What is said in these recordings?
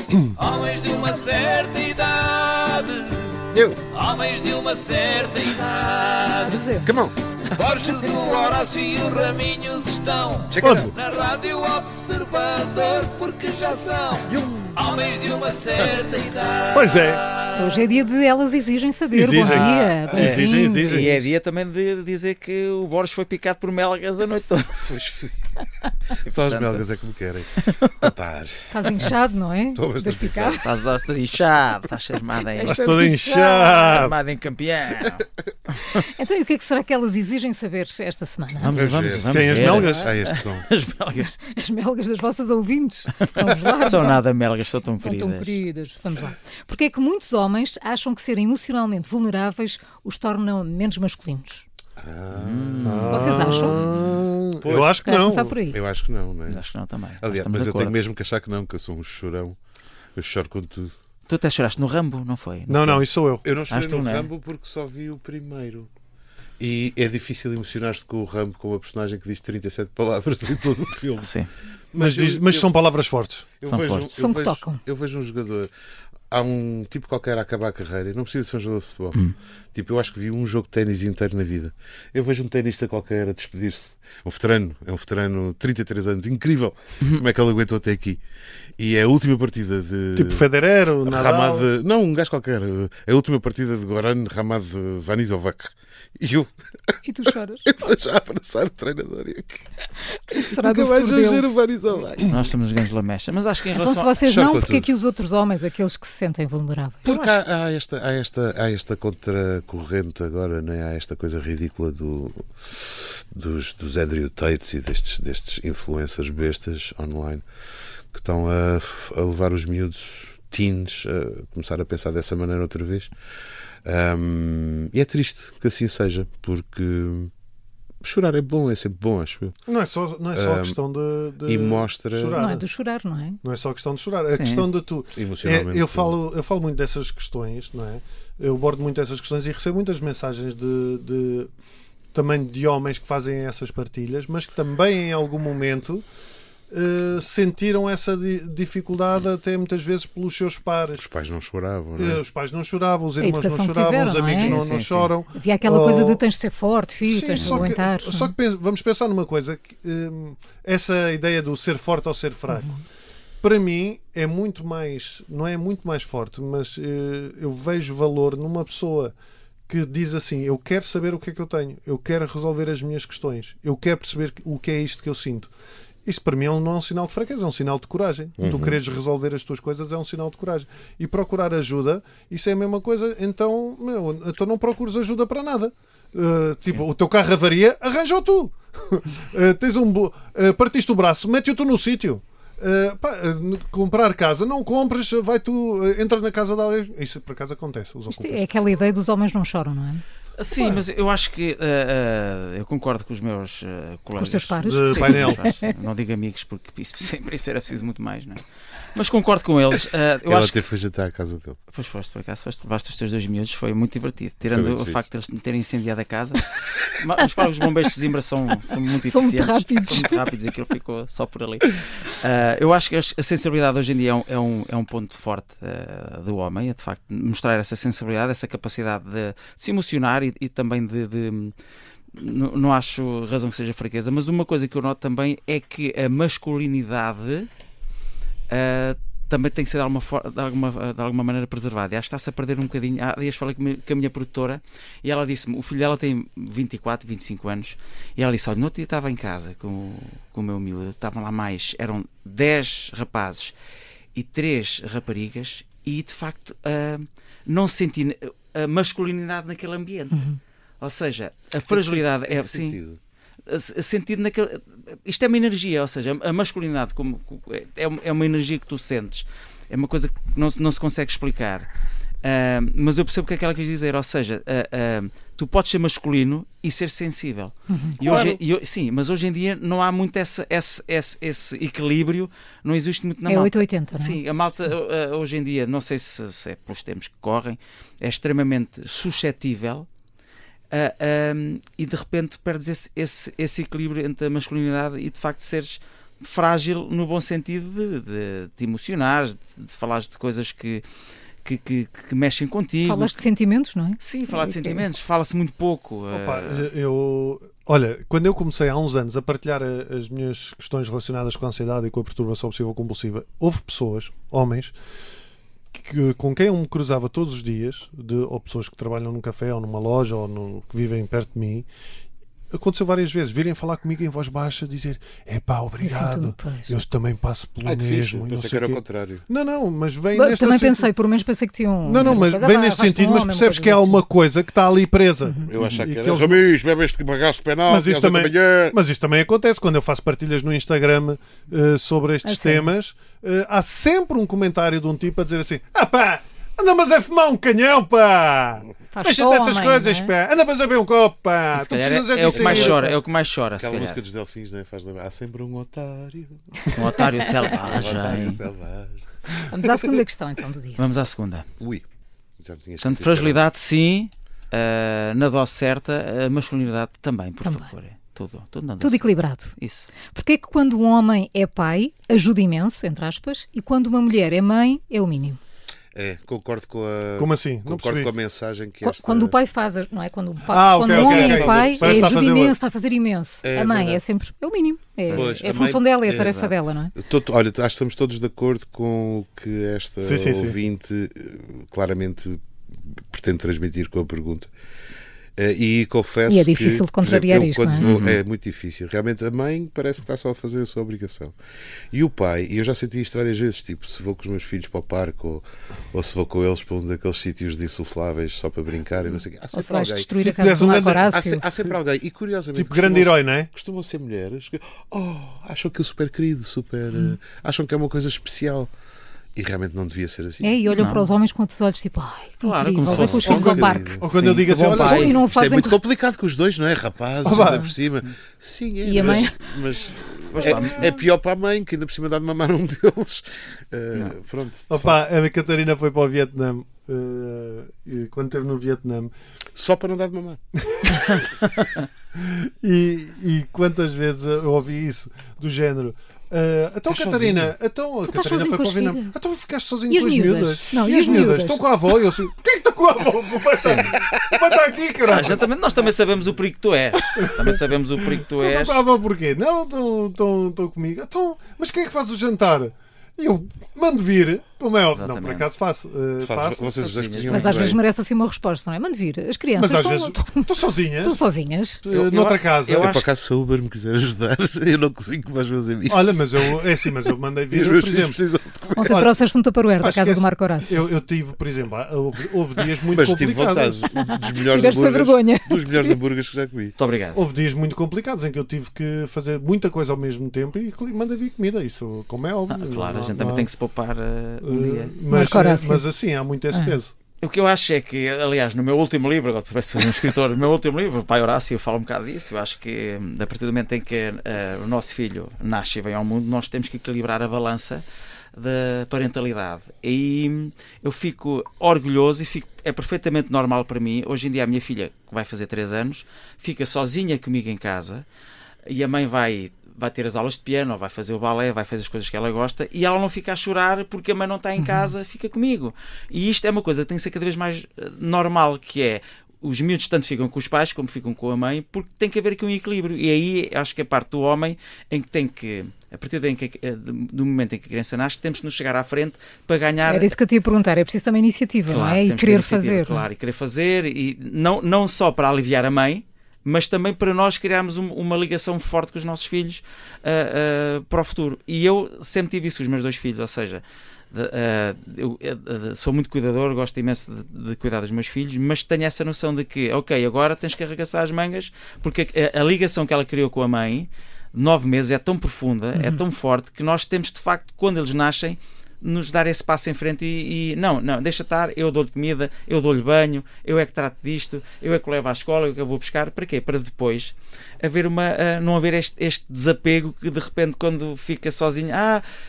Homens de uma certa idade. Homens de uma certa idade. Come on. Borges, o Horácio e o Raminhos estão na Rádio Observador, porque já são homens de uma certa idade. Pois é. Hoje é dia de elas exigem saber. Exigem. Bom dia. Exigem. E é dia também de dizer que o Borges foi picado por melgas a noite toda. Só os belgas é que me querem. Estás inchado, não é? Estou bastante picado. Estás todo inchado, estás armado em... Estás todo inchado. Armado em campeão. Então, e o que é que será que elas exigem saber esta semana? Vamos Tem as ver. melgas? Este som. As melgas. As melgas das vossas ouvintes. Vamos lá. São nada melgas, são tão São queridas. tão queridas. Vamos lá. Porque é que muitos homens acham que serem emocionalmente vulneráveis os tornam menos masculinos? Vocês acham? Eu acho que Quero não. começar por aí. Eu acho que não, não é? Acho que não também. Aliás, Estamos mas de eu acordo. tenho mesmo que achar que não, que eu sou um chorão. Eu choro com tudo. Tu até choraste no Rambo, não foi? Não, isso sou eu. Eu não chorei tu no não é? Rambo porque só vi o primeiro. E é difícil emocionar-se com o Rambo, com uma personagem que diz 37 palavras em todo o filme. Sim. Mas são palavras fortes. São fortes. São que tocam. Eu vejo um jogador. Há um tipo qualquer a acabar a carreira, não precisa ser um jogador de futebol. Tipo, eu acho que vi um jogo de ténis inteiro na vida. Eu vejo um tenista qualquer a despedir-se. É um veterano, 33 anos, incrível. Como é que ele aguentou até aqui? E é a última partida de. Tipo Federer, Nadal. Não, um gajo qualquer. É a última partida de Goran Ramad Vanizovac. E tu choras? Eu vou já abraçar o treinador. O que será do Nunca mais futuro vou ver dele? o Vanizovac. Nós somos grandes lamecha. Mas acho que em Então, relação... se vocês Choro não, com porque é tudo. que os outros homens, aqueles que se sentem vulneráveis? Porque há esta contracorrente agora, né? Há esta coisa ridícula dos Andrew Tates e destes influencers bestas online que estão a levar os miúdos teens a começar a pensar dessa maneira outra vez. E é triste que assim seja, porque chorar é bom, é sempre bom, acho eu. Não é só a questão de E mostra chorar. Não é do chorar, não é? Não é só a questão de chorar, é a questão de tu. emocionalmente. Eu falo muito dessas questões, não é? Eu abordo muito essas questões e recebo muitas mensagens também de homens que fazem essas partilhas, mas que também em algum momento sentiram essa dificuldade até muitas vezes pelos seus pares. Os pais não choravam, não é? Os pais não choravam, os irmãos não educação que choravam, tiveram, os amigos não é? não choram. Havia aquela coisa de tens de ser forte, filho, Sim, tens de só aguentar. que vamos pensar numa coisa, essa ideia do ser forte ou ser fraco, para mim é muito mais, não é muito mais forte, mas eu vejo valor numa pessoa que diz assim: eu quero saber o que é que eu tenho, eu quero resolver as minhas questões, eu quero perceber o que é isto que eu sinto. Isso para mim não é um sinal de fraqueza, é um sinal de coragem. Tu queres resolver as tuas coisas é um sinal de coragem. E procurar ajuda, isso é a mesma coisa. Então não procures ajuda para nada. O teu carro avaria, arranja-o tu. Partiste o braço, mete-o tu no sítio. Comprar casa, não compres, vai tu, entra na casa de alguém. Isso por acaso acontece. Isto é aquela ideia dos homens não choram, não é? Sim, mas eu acho que eu concordo com os meus colegas. Com os teus pares? De Sim, painel. Não digo amigos, porque sempre isso era preciso muito mais, não é? Mas concordo com eles. Eu Ela acho até foi jantar à casa dele. Pois foste, por acaso, levaste os teus 2 miúdos, foi muito divertido. Tirando Foi o muito facto de eles me terem incendiado a casa. Mas para os bombeiros de Zimbra são muito São muito eficientes. rápidos. São muito rápidos e aquilo ficou só por ali. Eu acho que a sensibilidade hoje em dia é um ponto forte do homem, é de facto mostrar essa sensibilidade, essa capacidade de se emocionar e também não acho razão que seja fraqueza, mas uma coisa que eu noto também é que a masculinidade também tem que ser de alguma maneira preservada. E acho que está-se a perder um bocadinho. Há dias falei com a minha produtora e ela disse-me, o filho dela tem 24, 25 anos, e ela disse: olha, no outro dia estava em casa com o meu miúdo, estavam lá eram 10 rapazes e 3 raparigas, e de facto não senti a masculinidade naquele ambiente. Ou seja, a fragilidade é assim. Sentido naquele... Isto é uma energia, ou seja, a masculinidade é uma energia que tu sentes, é uma coisa que não se consegue explicar, mas eu percebo o que é que ela quis dizer, ou seja, tu podes ser masculino e ser sensível. Claro. Sim, mas hoje em dia não há muito esse equilíbrio, não existe muito na É malta. 880, não é? Sim, a malta hoje em dia, não sei se é pelos tempos que correm, é extremamente suscetível. E de repente perdes esse equilíbrio entre a masculinidade e de facto seres frágil no bom sentido de te emocionar, de falares de coisas que mexem contigo. Falas de sentimentos, não é? Sim, falar de sentimentos. Fala-se muito pouco. Olha, quando eu comecei há uns anos a partilhar as minhas questões relacionadas com a ansiedade e com a perturbação obsessiva-compulsiva, houve pessoas, homens, com quem eu me cruzava todos os dias, ou pessoas que trabalham num café ou numa loja ou que vivem perto de mim. Aconteceu várias vezes, virem falar comigo em voz baixa, dizer obrigado, eu também passo pelo mesmo. Pensei que era o contrário. Não, mas vem neste também pensei, por menos pensei que tinham... Não, mas vem neste sentido, mas percebes que há uma coisa que está ali presa. Eu achava que era os amigos, bebeste que pagaste penal, mas isto também acontece quando eu faço partilhas no Instagram sobre estes temas. Há sempre um comentário de um tipo a dizer assim: anda, mas é fumar um canhão, pá! Deixa-te dessas coisas, pá! Anda, mas a beber um copo, pá! Tu precisas é o que mais chora, é o que mais chora. Aquela música dos Delfins, não é? Faz lembrar. Há sempre um otário. Um otário selvagem. Vamos à segunda questão, então, do dia. Vamos à segunda. Ui. Já me tinha Portanto, fragilidade, sim. Na dose certa, a masculinidade também, por favor. Tudo equilibrado. Isso. Porque é que quando um homem é pai, ajuda imenso, entre aspas, e quando uma mulher é mãe, é o mínimo? Concordo com a... Como assim? Concordo com a mensagem que Quando o pai faz... Não é? Quando o homem é pai, ajuda imenso, está a fazer imenso. A mãe é sempre... É o mínimo. É a função dela, é a tarefa dela, não é? Olha, acho que estamos todos de acordo com o que esta ouvinte claramente pretende transmitir com a pergunta. E confesso e é difícil de contrariar isto, não é? É muito difícil. Realmente a mãe parece que está só a fazer a sua obrigação. E o pai, e eu já senti isto várias vezes, tipo, se vou com os meus filhos para o parque ou se vou com eles para um daqueles sítios de insufláveis só para brincar, e não sei o quê. Ou se vais destruir a casa do Marco Horácio. Há sempre alguém. E curiosamente, tipo grande herói, não é? Costumam ser mulheres que acham que é super querido, acham que é uma coisa especial. E realmente não devia ser assim. E olham para os homens com outros olhos, tipo, claro, como se fosse os filhos ao parque. Ou quando eu digo assim, olha, isto é muito complicado com os dois, não é? Rapazes, ainda por cima. Sim, e a mãe? Mas é pior para a mãe, que ainda por cima dá de mamar um deles. Pronto. A Catarina foi para o Vietnã, quando esteve no Vietnã. Só para não dar de mamar. E quantas vezes eu ouvi isso, do género... então, Catarina, a Catarina foi para o Vietnã. Então ficaste sozinho com as miúdas? Não, e as miúdas? Estão com a avó. E eu assim, quem é que está com a avó? O pai está aqui, caralho. Nós também sabemos o perigo que tu és. Também sabemos o perigo que tu és. Estão com a avó porquê? Não, estão comigo. Então, mas quem é que faz o jantar? E eu mando vir, como é óbvio. Não, por acaso faço. Vocês os dois cozinham. Mas às vezes merece assim uma resposta, não é? Mande vir. As crianças mas às vezes estão sozinhas. Estão sozinhas. Noutra casa. Eu por acaso, se a Uber me quiser ajudar, eu não cozinho com os meus amigos. Olha, mas eu mandei vir, por exemplo. Ontem trouxeste um tupperware da casa do Marco Horácio. Eu tive, por exemplo, houve dias muito mas complicados. Tive vontade dos melhores hambúrgueres que já comi. Muito obrigado. Houve dias muito complicados em que eu tive que fazer muita coisa ao mesmo tempo e mandei vir comida. Isso, como é óbvio. Claro, a gente também tem que se poupar um dia. Mas assim, há muito esse peso. O que eu acho é que, aliás, no meu último livro, agora parece ser um escritor, no meu último livro, o Pai Horácio, fala um bocado disso. Eu acho que a partir do momento em que o nosso filho nasce e vem ao mundo, nós temos que equilibrar a balança da parentalidade. E eu fico orgulhoso e é perfeitamente normal para mim. Hoje em dia a minha filha, que vai fazer 3 anos, fica sozinha comigo em casa e a mãe vai ter as aulas de piano, ou vai fazer o balé, vai fazer as coisas que ela gosta e ela não fica a chorar porque a mãe não está em casa, fica comigo. E isto é uma coisa que tem que ser cada vez mais normal, que é os miúdos tanto ficam com os pais como ficam com a mãe, porque tem que haver aqui um equilíbrio. E aí acho que a parte do homem em que tem que, a partir do momento em que a criança nasce, temos que nos chegar à frente para ganhar... Era isso que eu te ia perguntar, é preciso também iniciativa, claro, não é? E querer fazer. Claro, e querer fazer, e não só para aliviar a mãe, mas também para nós criarmos uma ligação forte com os nossos filhos para o futuro. E eu sempre tive isso com os meus 2 filhos, ou seja, eu sou muito cuidador, gosto imenso de cuidar dos meus filhos, mas tenho essa noção de que, ok, agora tens que arregaçar as mangas, porque a ligação que ela criou com a mãe, 9 meses, é tão profunda, é tão forte, que nós temos de facto, quando eles nascem, nos dar esse passo em frente e não, deixa estar, eu dou-lhe comida, eu dou-lhe banho, eu é que trato disto, eu é que o levo à escola, eu é que eu vou buscar. Para quê? Para depois haver não haver este desapego que de repente quando fica sozinho,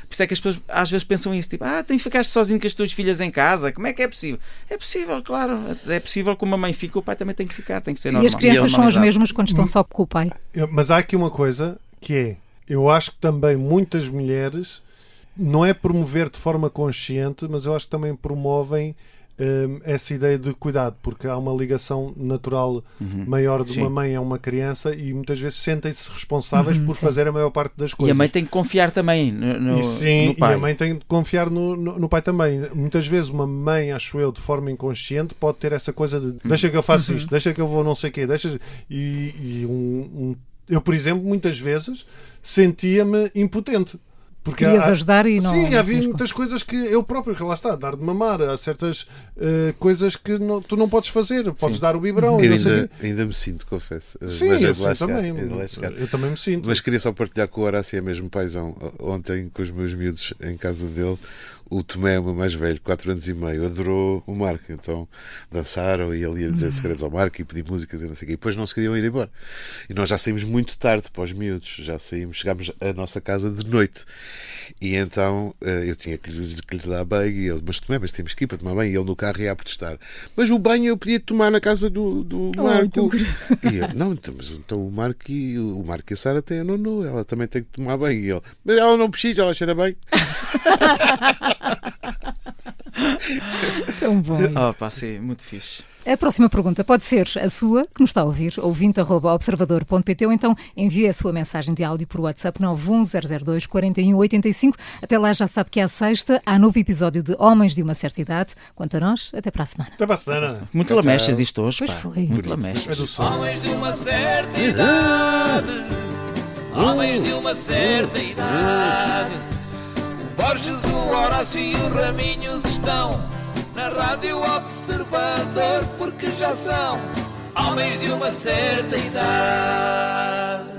por isso é que as pessoas às vezes pensam isso, tipo, tu ficaste sozinho com as tuas filhas em casa, como é que é possível? É possível, claro, é possível, como a mãe fica, o pai também tem que ficar, tem que ser normal. E as crianças são as mesmas quando estão só com o pai. Mas há aqui uma coisa que é, eu acho que também muitas mulheres, não é promover de forma consciente, mas eu acho que também promovem essa ideia de cuidado, porque há uma ligação natural maior de uma mãe a uma criança e muitas vezes sentem-se responsáveis por fazer a maior parte das coisas. E a mãe tem que confiar também no pai. E a mãe tem que confiar no pai também. Muitas vezes uma mãe, acho eu, de forma inconsciente, pode ter essa coisa de deixa que eu faço isto, deixa que eu vou não sei o quê, eu, por exemplo, muitas vezes sentia-me impotente. Porque querias ajudar e não... Sim, havia muitas coisas que eu próprio, que lá está, dar de mamar, há certas coisas que tu não podes fazer. Podes dar o biberão. Eu ainda me sinto, confesso. Sim, mas eu também. Eu também me sinto. Mas queria só partilhar com o Horácio, é mesmo paizão. Ontem, com os meus miúdos em casa dele, o Tomé, o meu mais velho, 4 anos e meio, adorou o Marco. Então dançaram e ele ia dizer segredos ao Marco e pedir músicas e não sei o quê. E depois não se queriam ir embora. E nós já saímos muito tarde para os miúdos. Chegámos à nossa casa de noite. E então eu tinha que lhes dar banho. E ele, mas Tomé, mas temos que ir para tomar banho. E ele no carro ia a protestar. Mas o banho eu podia tomar na casa do Marco. E eu, não, mas então o Marco e a Sara têm a Nono. Ela também tem que tomar banho. E ele, mas ela não precisa, ela cheira bem. Tão bom. Pá, sim, muito fixe. A próxima pergunta pode ser a sua, que nos está a ouvir, ouvinte@observador.pt, ou então envie a sua mensagem de áudio por WhatsApp 910024185. Até lá já sabe que à sexta há novo episódio de Homens de uma Certa Idade. Quanto a nós, até para a semana. Até para a semana. Muito lamechas isto hoje, pois pá. Foi. Muito lamechas. Homens de uma certa idade. Homens de uma certa idade. O Borges, o Horácio e o Raminhos estão na Rádio Observador, porque já são homens de uma certa idade.